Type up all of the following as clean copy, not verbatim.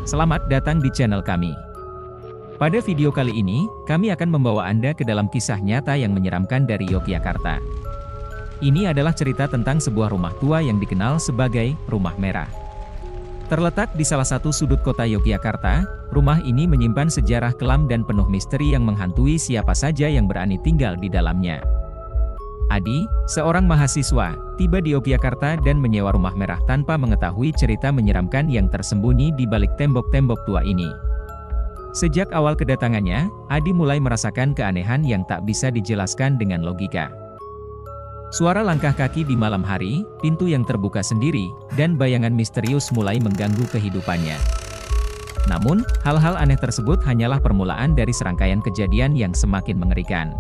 Selamat datang di channel kami. Pada video kali ini, kami akan membawa Anda ke dalam kisah nyata yang menyeramkan dari Yogyakarta. Ini adalah cerita tentang sebuah rumah tua yang dikenal sebagai Rumah Merah. Terletak di salah satu sudut kota Yogyakarta, rumah ini menyimpan sejarah kelam dan penuh misteri yang menghantui siapa saja yang berani tinggal di dalamnya. Adi, seorang mahasiswa, tiba di Yogyakarta dan menyewa Rumah Merah tanpa mengetahui cerita menyeramkan yang tersembunyi di balik tembok-tembok tua ini. Sejak awal kedatangannya, Adi mulai merasakan keanehan yang tak bisa dijelaskan dengan logika. Suara langkah kaki di malam hari, pintu yang terbuka sendiri, dan bayangan misterius mulai mengganggu kehidupannya. Namun, hal-hal aneh tersebut hanyalah permulaan dari serangkaian kejadian yang semakin mengerikan.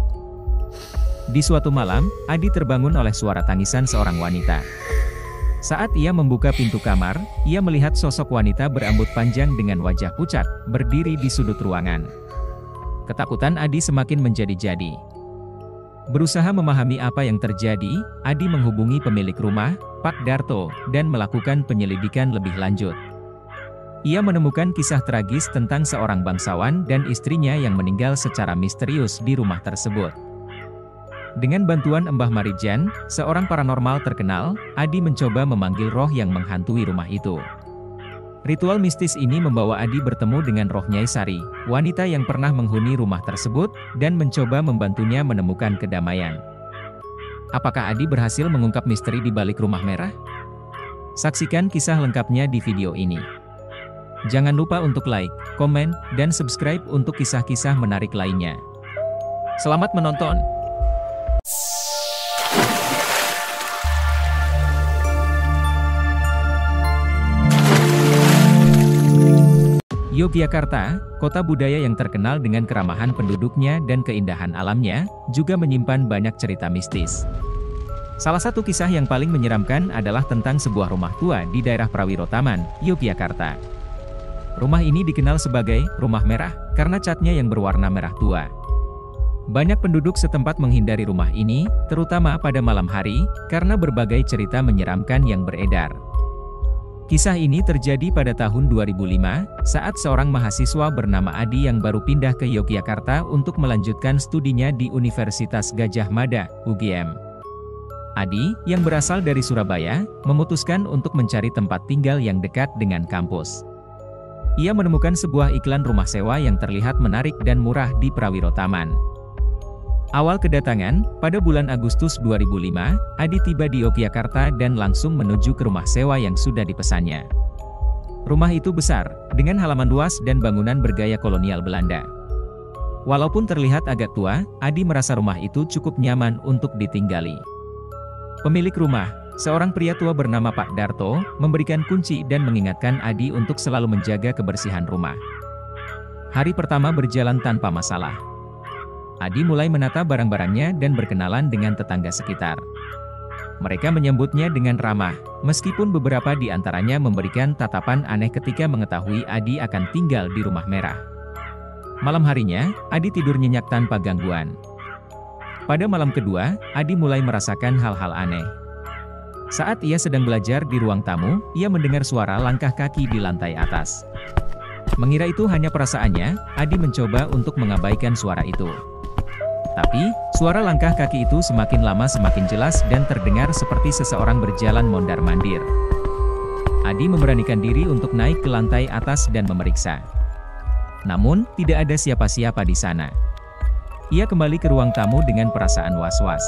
Di suatu malam, Adi terbangun oleh suara tangisan seorang wanita. Saat ia membuka pintu kamar, ia melihat sosok wanita berambut panjang dengan wajah pucat, berdiri di sudut ruangan. Ketakutan Adi semakin menjadi-jadi. Berusaha memahami apa yang terjadi, Adi menghubungi pemilik rumah, Pak Darto, dan melakukan penyelidikan lebih lanjut. Ia menemukan kisah tragis tentang seorang bangsawan dan istrinya yang meninggal secara misterius di rumah tersebut. Dengan bantuan Mbah Marijan, seorang paranormal terkenal, Adi mencoba memanggil roh yang menghantui rumah itu. Ritual mistis ini membawa Adi bertemu dengan roh Nyai Sari, wanita yang pernah menghuni rumah tersebut, dan mencoba membantunya menemukan kedamaian. Apakah Adi berhasil mengungkap misteri di balik Rumah Merah? Saksikan kisah lengkapnya di video ini. Jangan lupa untuk like, komen, dan subscribe untuk kisah-kisah menarik lainnya. Selamat menonton! Yogyakarta, kota budaya yang terkenal dengan keramahan penduduknya dan keindahan alamnya, juga menyimpan banyak cerita mistis. Salah satu kisah yang paling menyeramkan adalah tentang sebuah rumah tua di daerah Prawirotaman, Yogyakarta. Rumah ini dikenal sebagai Rumah Merah, karena catnya yang berwarna merah tua. Banyak penduduk setempat menghindari rumah ini, terutama pada malam hari, karena berbagai cerita menyeramkan yang beredar. Kisah ini terjadi pada tahun 2005, saat seorang mahasiswa bernama Adi yang baru pindah ke Yogyakarta untuk melanjutkan studinya di Universitas Gadjah Mada, UGM. Adi, yang berasal dari Surabaya, memutuskan untuk mencari tempat tinggal yang dekat dengan kampus. Ia menemukan sebuah iklan rumah sewa yang terlihat menarik dan murah di Prawirotaman. Awal kedatangan, pada bulan Agustus 2005, Adi tiba di Yogyakarta dan langsung menuju ke rumah sewa yang sudah dipesannya. Rumah itu besar, dengan halaman luas dan bangunan bergaya kolonial Belanda. Walaupun terlihat agak tua, Adi merasa rumah itu cukup nyaman untuk ditinggali. Pemilik rumah, seorang pria tua bernama Pak Darto, memberikan kunci dan mengingatkan Adi untuk selalu menjaga kebersihan rumah. Hari pertama berjalan tanpa masalah. Adi mulai menata barang-barangnya dan berkenalan dengan tetangga sekitar. Mereka menyambutnya dengan ramah, meskipun beberapa di antaranya memberikan tatapan aneh ketika mengetahui Adi akan tinggal di Rumah Merah. Malam harinya, Adi tidur nyenyak tanpa gangguan. Pada malam kedua, Adi mulai merasakan hal-hal aneh. Saat ia sedang belajar di ruang tamu, ia mendengar suara langkah kaki di lantai atas. Mengira itu hanya perasaannya, Adi mencoba untuk mengabaikan suara itu. Tapi, suara langkah kaki itu semakin lama semakin jelas dan terdengar seperti seseorang berjalan mondar-mandir. Adi memberanikan diri untuk naik ke lantai atas dan memeriksa. Namun, tidak ada siapa-siapa di sana. Ia kembali ke ruang tamu dengan perasaan was-was.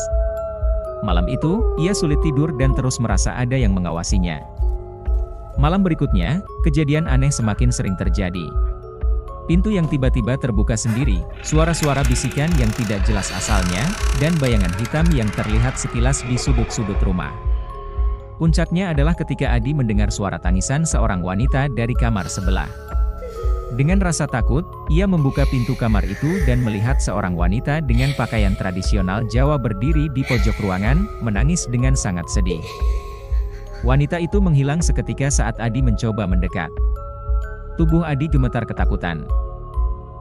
Malam itu, ia sulit tidur dan terus merasa ada yang mengawasinya. Malam berikutnya, kejadian aneh semakin sering terjadi. Pintu yang tiba-tiba terbuka sendiri, suara-suara bisikan yang tidak jelas asalnya, dan bayangan hitam yang terlihat sekilas di sudut-sudut rumah. Puncaknya adalah ketika Adi mendengar suara tangisan seorang wanita dari kamar sebelah. Dengan rasa takut, ia membuka pintu kamar itu dan melihat seorang wanita dengan pakaian tradisional Jawa berdiri di pojok ruangan, menangis dengan sangat sedih. Wanita itu menghilang seketika saat Adi mencoba mendekat. Tubuh Adi gemetar ketakutan.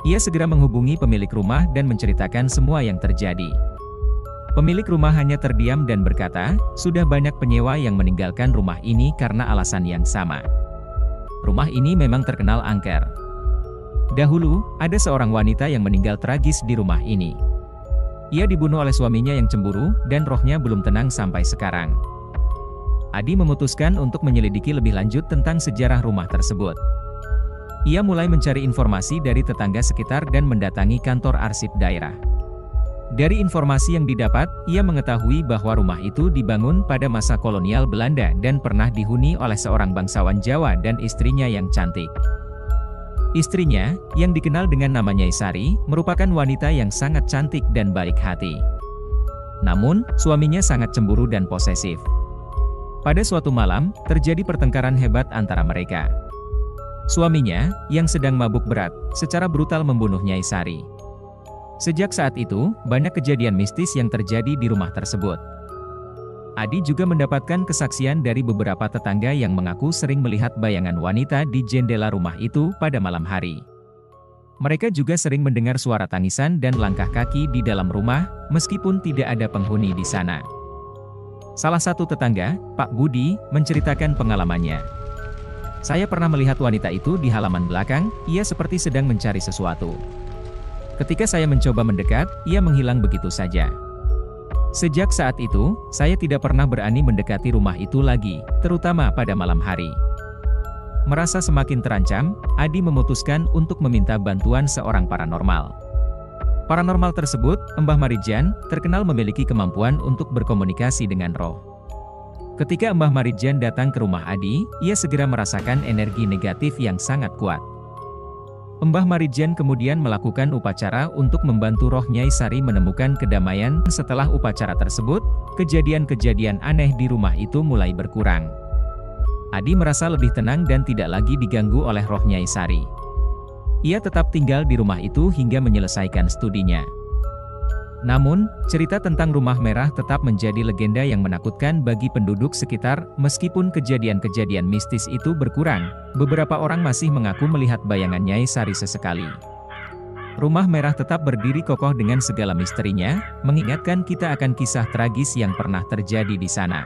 Ia segera menghubungi pemilik rumah dan menceritakan semua yang terjadi. Pemilik rumah hanya terdiam dan berkata, sudah banyak penyewa yang meninggalkan rumah ini karena alasan yang sama. Rumah ini memang terkenal angker. Dahulu, ada seorang wanita yang meninggal tragis di rumah ini. Ia dibunuh oleh suaminya yang cemburu, dan rohnya belum tenang sampai sekarang. Adi memutuskan untuk menyelidiki lebih lanjut tentang sejarah rumah tersebut. Ia mulai mencari informasi dari tetangga sekitar dan mendatangi kantor arsip daerah. Dari informasi yang didapat, ia mengetahui bahwa rumah itu dibangun pada masa kolonial Belanda dan pernah dihuni oleh seorang bangsawan Jawa dan istrinya yang cantik. Istrinya, yang dikenal dengan nama Nyai Sari, merupakan wanita yang sangat cantik dan baik hati. Namun, suaminya sangat cemburu dan posesif. Pada suatu malam, terjadi pertengkaran hebat antara mereka. Suaminya, yang sedang mabuk berat, secara brutal membunuh Nyai Sari. Sejak saat itu, banyak kejadian mistis yang terjadi di rumah tersebut. Adi juga mendapatkan kesaksian dari beberapa tetangga yang mengaku sering melihat bayangan wanita di jendela rumah itu pada malam hari. Mereka juga sering mendengar suara tangisan dan langkah kaki di dalam rumah, meskipun tidak ada penghuni di sana. Salah satu tetangga, Pak Budi, menceritakan pengalamannya. Saya pernah melihat wanita itu di halaman belakang, ia seperti sedang mencari sesuatu. Ketika saya mencoba mendekat, ia menghilang begitu saja. Sejak saat itu, saya tidak pernah berani mendekati rumah itu lagi, terutama pada malam hari. Merasa semakin terancam, Adi memutuskan untuk meminta bantuan seorang paranormal. Paranormal tersebut, Mbah Marijan, terkenal memiliki kemampuan untuk berkomunikasi dengan roh. Ketika Mbah Marijan datang ke rumah Adi, ia segera merasakan energi negatif yang sangat kuat. Mbah Marijan kemudian melakukan upacara untuk membantu roh Nyai Sari menemukan kedamaian. Setelah upacara tersebut, kejadian-kejadian aneh di rumah itu mulai berkurang. Adi merasa lebih tenang dan tidak lagi diganggu oleh roh Nyai Sari. Ia tetap tinggal di rumah itu hingga menyelesaikan studinya. Namun, cerita tentang Rumah Merah tetap menjadi legenda yang menakutkan bagi penduduk sekitar. Meskipun kejadian-kejadian mistis itu berkurang, beberapa orang masih mengaku melihat bayangan Nyai Sari sesekali. Rumah Merah tetap berdiri kokoh dengan segala misterinya, mengingatkan kita akan kisah tragis yang pernah terjadi di sana.